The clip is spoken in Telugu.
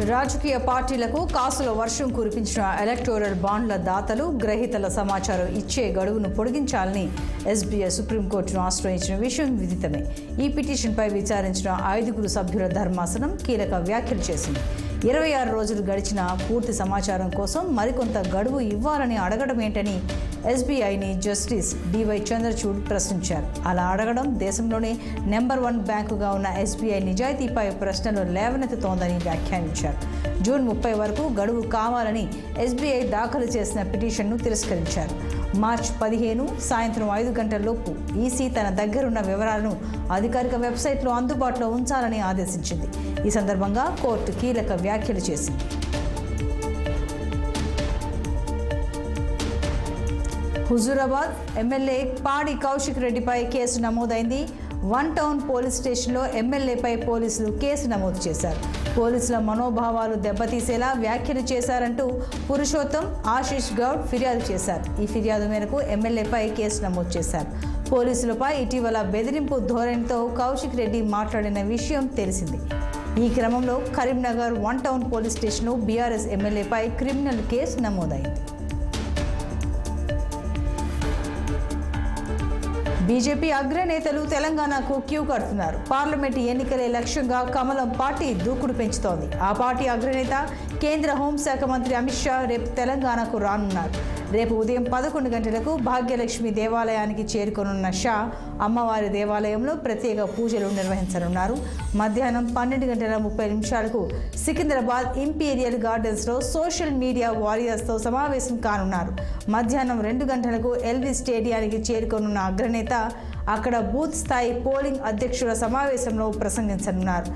రాజకీయ పార్టీలకు కాసుల వర్షం కురిపించిన ఎలక్టోరల్ బాండ్ల దాతలు గ్రహీతల సమాచారం ఇచ్చే గడువును పొడిగించాలని ఎస్బీఐ సుప్రీంకోర్టును ఆశ్రయించిన విషయం విదితమే. ఈ పిటిషన్పై విచారించిన 5 సభ్యుల ధర్మాసనం కీలక వ్యాఖ్యలు చేసింది. 26 రోజులు గడిచిన పూర్తి సమాచారం కోసం మరికొంత గడువు ఇవ్వాలని అడగడం ఏంటని ఎస్బీఐని జస్టిస్ డివై చంద్రచూడ్ ప్రశ్నించారు. అలా అడగడం దేశంలోనే నెంబర్ 1 బ్యాంకుగా ఉన్న ఎస్బీఐ నిజాయితీపై ప్రశ్నలు లేవనెత్తుతోందని వ్యాఖ్యానించారు. జూన్ 30 వరకు గడువు కావాలని ఎస్బీఐ దాఖలు చేసిన పిటిషన్ను తిరస్కరించారు. మార్చి 15 సాయంత్రం 5 గంటలలోపు ఈసీ తన దగ్గరున్న వివరాలను అధికారిక వెబ్సైట్లో అందుబాటులో ఉంచాలని ఆదేశించింది. ఈ సందర్భంగా కోర్టు కీలక వ్యాఖ్యలు చేసింది. హుజూరాబాద్ ఎమ్మెల్యే పాడి కౌశిక్ రెడ్డిపై కేసు నమోదైంది. 1 టౌన్ పోలీస్ స్టేషన్లో ఎమ్మెల్యేపై పోలీసులు కేసు నమోదు చేశారు. పోలీసుల మనోభావాలు దెబ్బతీసేలా వ్యాఖ్యలు చేశారంటూ పురుషోత్తం, ఆశీష్ గౌడ్ ఫిర్యాదు చేశారు. ఈ ఫిర్యాదు మేరకు ఎమ్మెల్యేపై కేసు నమోదు చేశారు. పోలీసులపై ఇటీవల బెదిరింపు ధోరణితో కౌశిక్ రెడ్డి మాట్లాడిన విషయం తెలిసింది. ఈ క్రమంలో కరీంనగర్ 1 టౌన్ పోలీస్ స్టేషన్లో బీఆర్ఎస్ ఎమ్మెల్యేపై క్రిమినల్ కేసు నమోదైంది. బీజేపీ అగ్రనేతలు తెలంగాణకు క్యూ కడుతున్నారు. పార్లమెంటు ఎన్నికలే లక్ష్యంగా కమలం పార్టీ దూకుడు పెంచుతోంది. ఆ పార్టీ అగ్రనేత కేంద్ర హోంశాఖ మంత్రి అమిత్ షా రేపు తెలంగాణకు రానున్నారు. రేపు ఉదయం 11 గంటలకు భాగ్యలక్ష్మి దేవాలయానికి చేరుకోనున్న షా అమ్మవారి దేవాలయంలో ప్రత్యేక పూజలు నిర్వహించనున్నారు. మధ్యాహ్నం 12:30 సికింద్రాబాద్ ఇంపీరియల్ గార్డెన్స్లో సోషల్ మీడియా వారియర్స్తో సమావేశం కానున్నారు. మధ్యాహ్నం 2 గంటలకు ఎల్వి స్టేడియానికి చేరుకోనున్న అగ్రనేత అక్కడ బూత్ స్థాయి పోలింగ్ అధ్యక్షుల సమావేశంలో ప్రసంగించనున్నారు.